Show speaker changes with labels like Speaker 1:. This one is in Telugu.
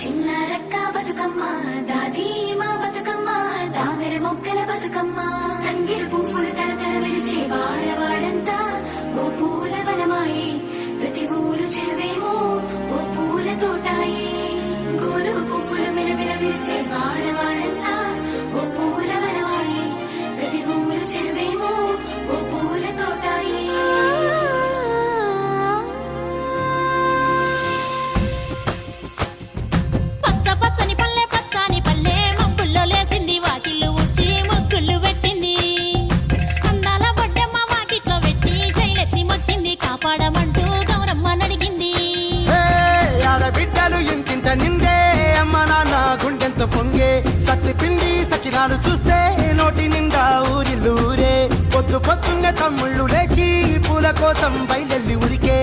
Speaker 1: చిన్న రక్క బతుకమ్మ దాది మా బతుకమ్మ దామెర మొక్కల బతుకమ్మ తంగిడు పువ్వులు తడతడ మెరిసే వాడవాడంతా ఓ పూల వనమాయే ప్రతి ఊరు చెరువేమో ఓ పూల తోటాయే గోరు పువ్వులు మెరమెర మెరిసే వాడవాడంతా ఓ పూల వనమాయే ప్రతి ఊరు చెరువేమో ఓ పూల తోటాయే
Speaker 2: నిందే అమ్మ నాన్న గుండెంతో పొంగే సత్తి పిండి సకినాలు చూస్తే నోటి నిండా ఊరిల్లూరే పొద్దున్నే తమ్ముళ్ళు లేచి పూల కోసం బయలెల్లి ఉరికే